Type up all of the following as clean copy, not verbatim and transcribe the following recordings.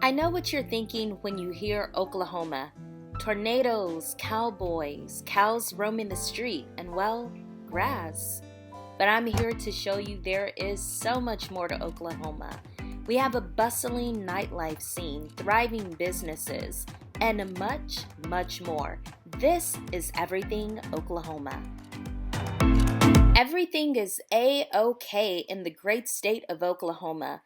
I know what you're thinking when you hear Oklahoma. Tornadoes, cowboys, cows roaming the street, and well, grass. But I'm here to show you there is so much more to Oklahoma. We have a bustling nightlife scene, thriving businesses, and much, much more. This is Everything Oklahoma. Everything is A-OK in the great state of Oklahoma.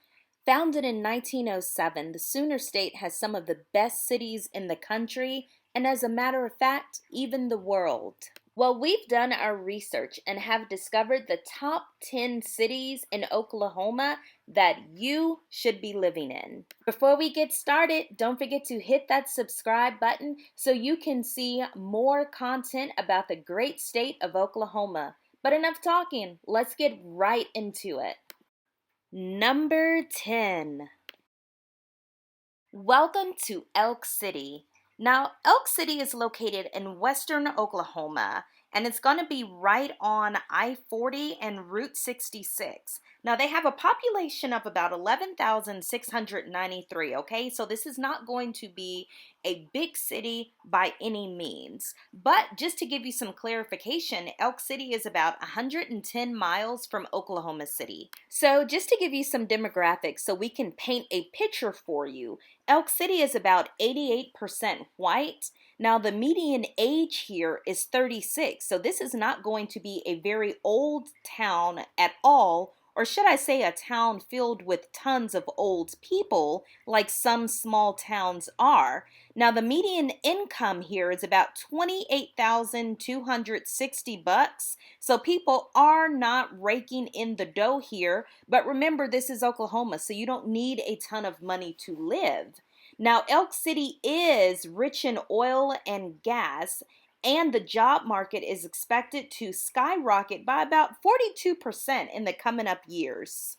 Founded in 1907, the Sooner State has some of the best cities in the country, and as a matter of fact, even the world. Well, we've done our research and have discovered the top 10 cities in Oklahoma that you should be living in. Before we get started, don't forget to hit that subscribe button so you can see more content about the great state of Oklahoma. But enough talking, let's get right into it. Number 10. Welcome to Elk City. Now, Elk City is located in western Oklahoma, and it's going to be right on I-40 and Route 66. Now, they have a population of about 11,693, okay? So this is not going to be a big city by any means. But just to give you some clarification, Elk City is about 110 miles from Oklahoma City. So just to give you some demographics so we can paint a picture for you, Elk City is about 88% white. Now, the median age here is 36, so this is not going to be a very old town at all, or should I say a town filled with tons of old people like some small towns are. Now, the median income here is about $28,260, so people are not raking in the dough here, but remember, this is Oklahoma, so you don't need a ton of money to live. Now, Elk City is rich in oil and gas, and the job market is expected to skyrocket by about 42% in the coming up years.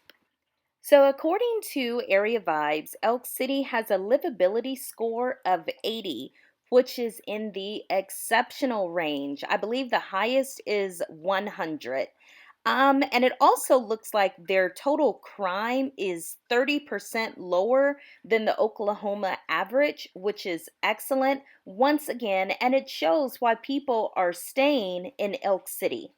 So according to Area Vibes, Elk City has a livability score of 80, which is in the exceptional range. I believe the highest is 100. And it also looks like their total crime is 30% lower than the Oklahoma average, which is excellent once again, and it shows why people are staying in Elk City.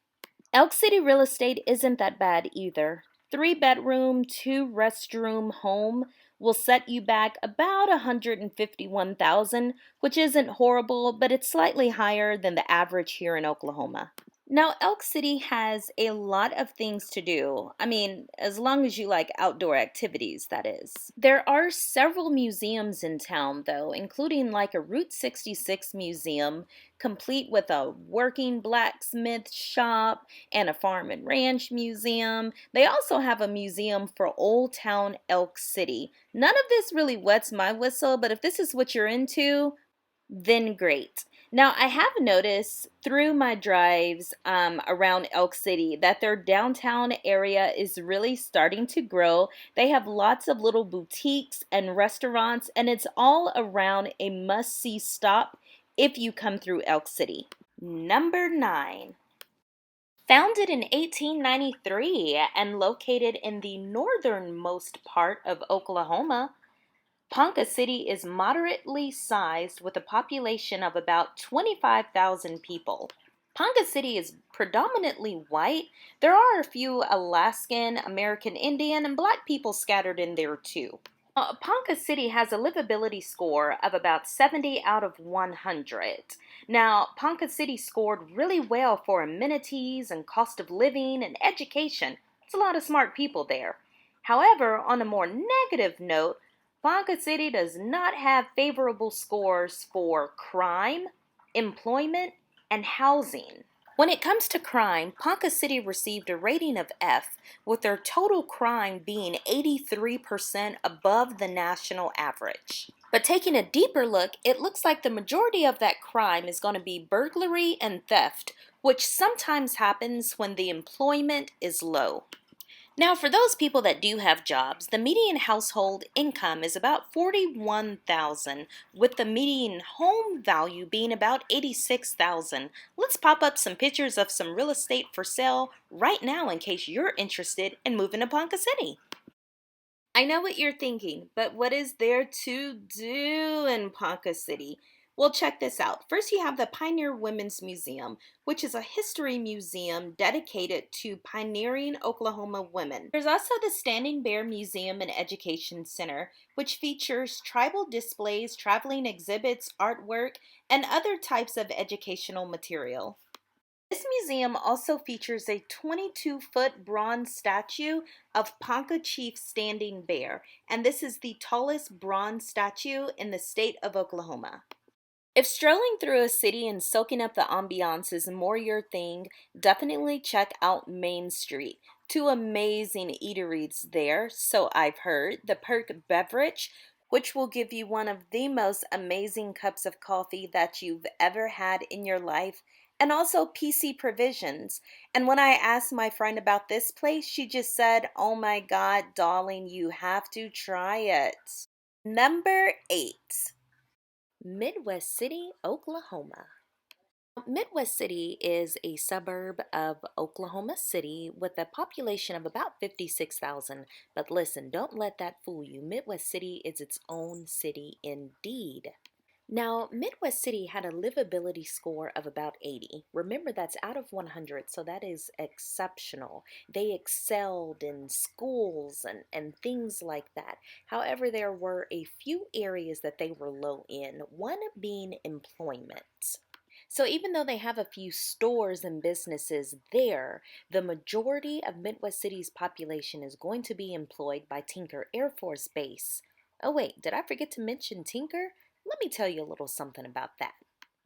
Elk City real estate isn't that bad either. 3-bedroom, 2-restroom home will set you back about $151,000, which isn't horrible, but it's slightly higher than the average here in Oklahoma. Now, Elk City has a lot of things to do. I mean, as long as you like outdoor activities, that is. There are several museums in town, though, including like a Route 66 museum, complete with a working blacksmith shop and a farm and ranch museum. They also have a museum for Old Town Elk City. None of this really wets my whistle, but if this is what you're into, then great. Now, I have noticed through my drives around Elk City that their downtown area is really starting to grow. They have lots of little boutiques and restaurants, and it's all around a must-see stop if you come through Elk City. Number 9. Founded in 1893 and located in the northernmost part of Oklahoma, Ponca City is moderately sized with a population of about 25,000 people. Ponca City is predominantly white. There are a few Alaskan, American Indian, and Black people scattered in there too. Ponca City has a livability score of about 70 out of 100. Now, Ponca City scored really well for amenities and cost of living and education. It's a lot of smart people there. However, on a more negative note, Ponca City does not have favorable scores for crime, employment, and housing. When it comes to crime, Ponca City received a rating of F, with their total crime being 83% above the national average. But taking a deeper look, it looks like the majority of that crime is going to be burglary and theft, which sometimes happens when the employment is low. Now, for those people that do have jobs, the median household income is about $41,000, with the median home value being about $86,000. Let's pop up some pictures of some real estate for sale right now in case you're interested in moving to Ponca City. I know what you're thinking, but what is there to do in Ponca City? Well, check this out. First, you have the Pioneer Women's Museum, which is a history museum dedicated to pioneering Oklahoma women. There's also the Standing Bear Museum and Education Center, which features tribal displays, traveling exhibits, artwork, and other types of educational material. This museum also features a 22-foot bronze statue of Ponca Chief Standing Bear, and this is the tallest bronze statue in the state of Oklahoma. If strolling through a city and soaking up the ambiance is more your thing, definitely check out Main Street. Two amazing eateries there, so I've heard. The Perk Beverage, which will give you one of the most amazing cups of coffee that you've ever had in your life, and also PC Provisions. And when I asked my friend about this place, she just said, "Oh my God, darling, you have to try it." Number 8. Midwest City, Oklahoma. Midwest City is a suburb of Oklahoma City with a population of about 56,000. But listen, don't let that fool you. Midwest City is its own city indeed. Now, Midwest City had a livability score of about 80. Remember, that's out of 100, so that is exceptional. They excelled in schools and things like that. However, there were a few areas that they were low in, one being employment. So even though they have a few stores and businesses there, the majority of Midwest City's population is going to be employed by Tinker Air Force Base. Oh wait, did I forget to mention Tinker? Let me tell you a little something about that.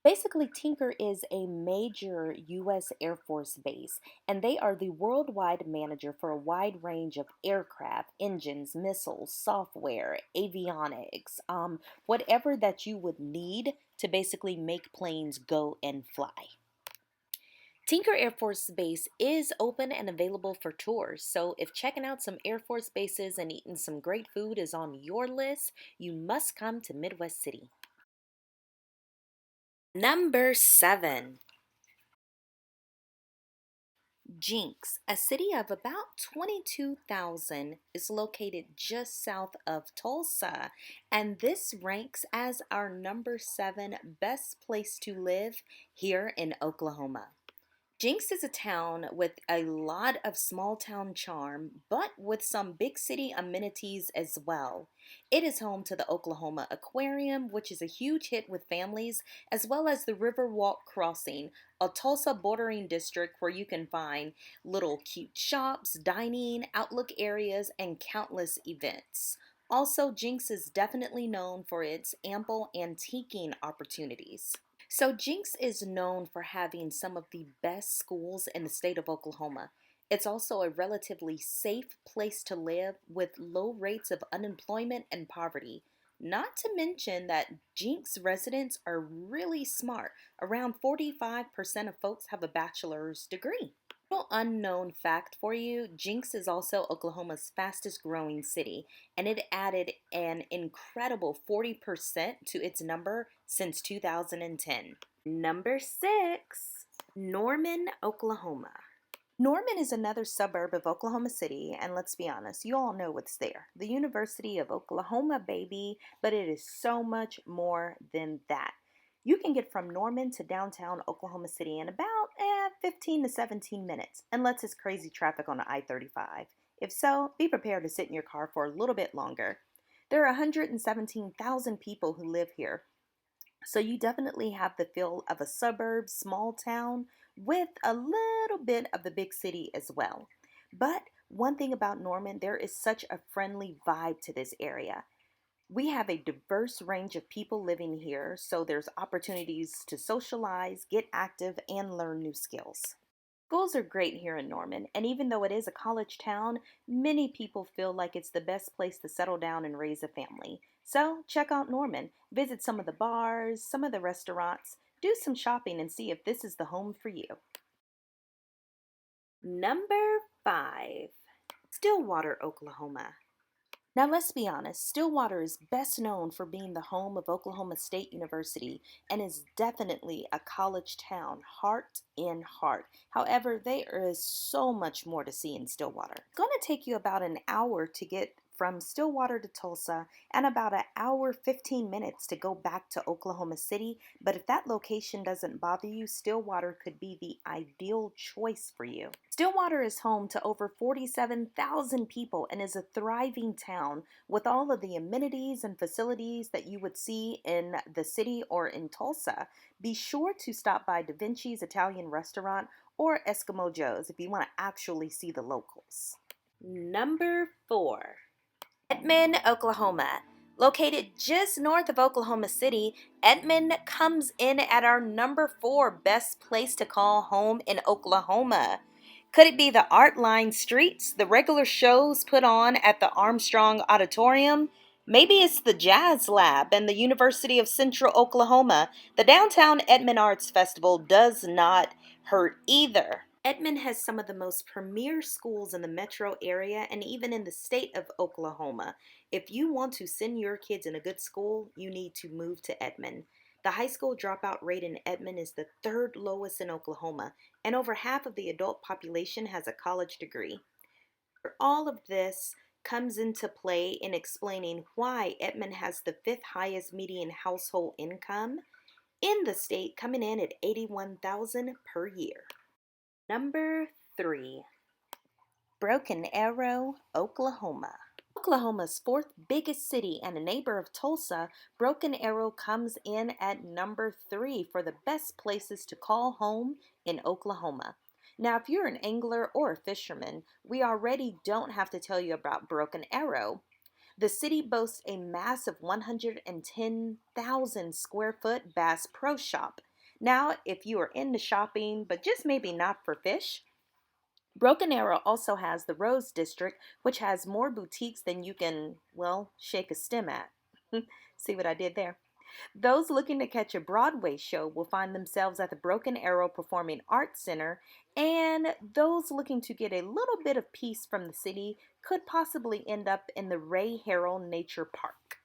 Basically, Tinker is a major U.S. Air Force base, and they are the worldwide manager for a wide range of aircraft, engines, missiles, software, avionics, whatever that you would need to basically make planes go and fly. Tinker Air Force Base is open and available for tours, so if checking out some Air Force bases and eating some great food is on your list, you must come to Midwest City. Number 7. Jinx, a city of about 22,000, is located just south of Tulsa, and this ranks as our number 7 best place to live here in Oklahoma. Jinx is a town with a lot of small town charm, but with some big city amenities as well. It is home to the Oklahoma Aquarium, which is a huge hit with families, as well as the Riverwalk Crossing, a Tulsa bordering district where you can find little cute shops, dining, outlook areas, and countless events. Also, Jinx is definitely known for its ample antiquing opportunities. So, Jinx is known for having some of the best schools in the state of Oklahoma. It's also a relatively safe place to live with low rates of unemployment and poverty. Not to mention that Jinx residents are really smart. Around 45% of folks have a bachelor's degree. Little unknown fact for you, Jinx is also Oklahoma's fastest growing city, and it added an incredible 40% to its number since 2010. Number 6, Norman, Oklahoma. Norman is another suburb of Oklahoma City, and let's be honest, you all know what's there. The University of Oklahoma, baby, but it is so much more than that. You can get from Norman to downtown Oklahoma City in about 15 to 17 minutes, unless it's crazy traffic on the I-35. If so, be prepared to sit in your car for a little bit longer. There are 117,000 people who live here, so you definitely have the feel of a suburb, small town, with a little bit of the big city as well. But one thing about Norman, there is such a friendly vibe to this area. We have a diverse range of people living here, so there's opportunities to socialize, get active, and learn new skills. Schools are great here in Norman, and even though it is a college town, many people feel like it's the best place to settle down and raise a family. So check out Norman, visit some of the bars, some of the restaurants, do some shopping, and see if this is the home for you. Number 5, Stillwater, Oklahoma. Now, let's be honest, Stillwater is best known for being the home of Oklahoma State University and is definitely a college town, heart in heart. However, there is so much more to see in Stillwater. It's going to take you about an hour to get from Stillwater to Tulsa and about an hour 15 minutes to go back to Oklahoma City. But if that location doesn't bother you, Stillwater could be the ideal choice for you. Stillwater is home to over 47,000 people and is a thriving town with all of the amenities and facilities that you would see in the city or in Tulsa. Be sure to stop by Da Vinci's Italian restaurant or Eskimo Joe's if you want to actually see the locals. Number 4. Edmond, Oklahoma. Located just north of Oklahoma City, Edmond comes in at our number 4 best place to call home in Oklahoma. Could it be the art-lined streets, the regular shows put on at the Armstrong Auditorium? Maybe it's the Jazz Lab and the University of Central Oklahoma. The Downtown Edmond Arts Festival does not hurt either. Edmond has some of the most premier schools in the metro area and even in the state of Oklahoma. If you want to send your kids in a good school, you need to move to Edmond. The high school dropout rate in Edmond is the 3rd lowest in Oklahoma, and over half of the adult population has a college degree. All of this comes into play in explaining why Edmond has the 5th highest median household income in the state, coming in at $81,000 per year. Number 3. Broken Arrow, Oklahoma. Oklahoma's 4th biggest city and a neighbor of Tulsa, Broken Arrow comes in at number 3 for the best places to call home in Oklahoma. Now, if you're an angler or a fisherman, we already don't have to tell you about Broken Arrow. The city boasts a massive 110,000 square foot Bass Pro Shop. Now, if you are into shopping, but just maybe not for fish, Broken Arrow also has the Rose District, which has more boutiques than you can, well, shake a stem at. See what I did there? Those looking to catch a Broadway show will find themselves at the Broken Arrow Performing Arts Center, and those looking to get a little bit of peace from the city could possibly end up in the Ray Harrell Nature Park.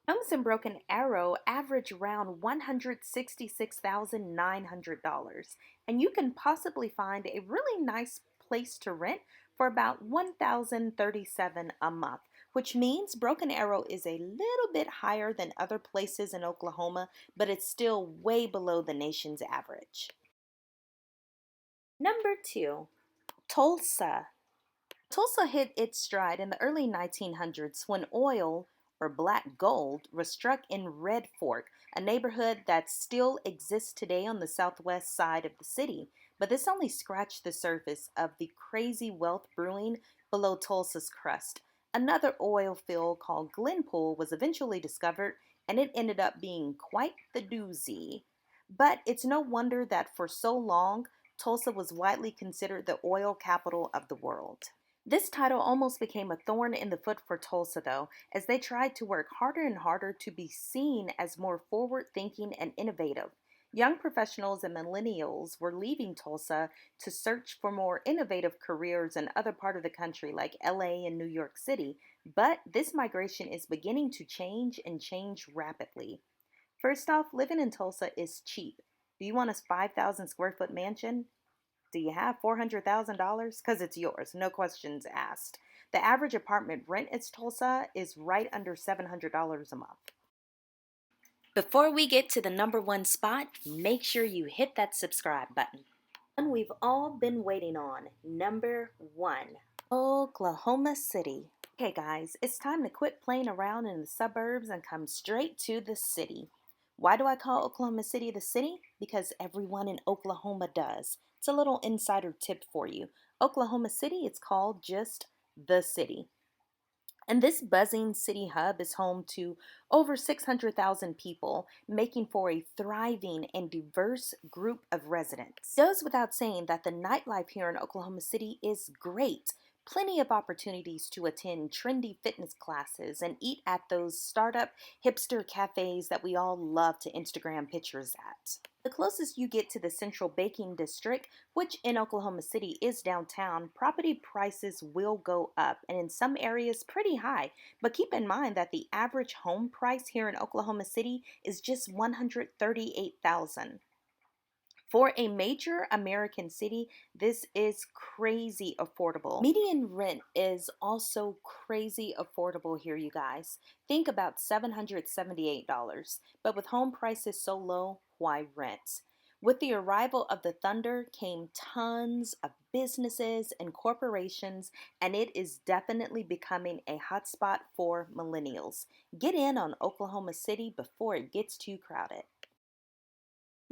Homes in Broken Arrow average around $166,900, and you can possibly find a really nice place to rent for about $1,037 a month, which means Broken Arrow is a little bit higher than other places in Oklahoma, but it's still way below the nation's average. Number 2, Tulsa. Tulsa hit its stride in the early 1900s when oil, or black gold, was struck in Red Fork, a neighborhood that still exists today on the southwest side of the city. But this only scratched the surface of the crazy wealth brewing below Tulsa's crust. Another oil field called Glenpool was eventually discovered, and it ended up being quite the doozy. But it's no wonder that for so long, Tulsa was widely considered the oil capital of the world. This title almost became a thorn in the foot for Tulsa, though, as they tried to work harder and harder to be seen as more forward-thinking and innovative. Young professionals and millennials were leaving Tulsa to search for more innovative careers in other parts of the country like LA and New York City, but this migration is beginning to change and change rapidly. First off, living in Tulsa is cheap. Do you want a 5,000 square foot mansion? Do you have $400,000? Because it's yours, no questions asked. The average apartment rent in Tulsa is right under $700 a month. Before we get to the number 1 spot, make sure you hit that subscribe button. And we've all been waiting on, number 1, Oklahoma City. Okay guys, it's time to quit playing around in the suburbs and come straight to the city. Why do I call Oklahoma City the city? Because everyone in Oklahoma does. It's a little insider tip for you. Oklahoma City, it's called just the city. And this buzzing city hub is home to over 600,000 people, making for a thriving and diverse group of residents. It goes without saying that the nightlife here in Oklahoma City is great. Plenty of opportunities to attend trendy fitness classes and eat at those startup hipster cafes that we all love to Instagram pictures at. The closest you get to the Central Baking District, which in Oklahoma City is downtown, property prices will go up, and in some areas pretty high. But keep in mind that the average home price here in Oklahoma City is just $138,000. For a major American city, this is crazy affordable. Median rent is also crazy affordable here, you guys. Think about $778, but with home prices so low, why rent? With the arrival of the thunder came tons of businesses and corporations, and it is definitely becoming a hotspot for millennials. Get in on Oklahoma City before it gets too crowded.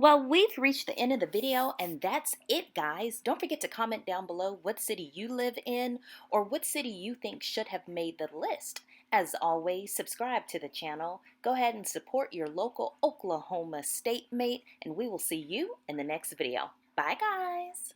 Well, we've reached the end of the video, and that's it, guys. Don't forget to comment down below what city you live in or what city you think should have made the list. As always, subscribe to the channel. Go ahead and support your local Oklahoma state mate, and we will see you in the next video. Bye, guys.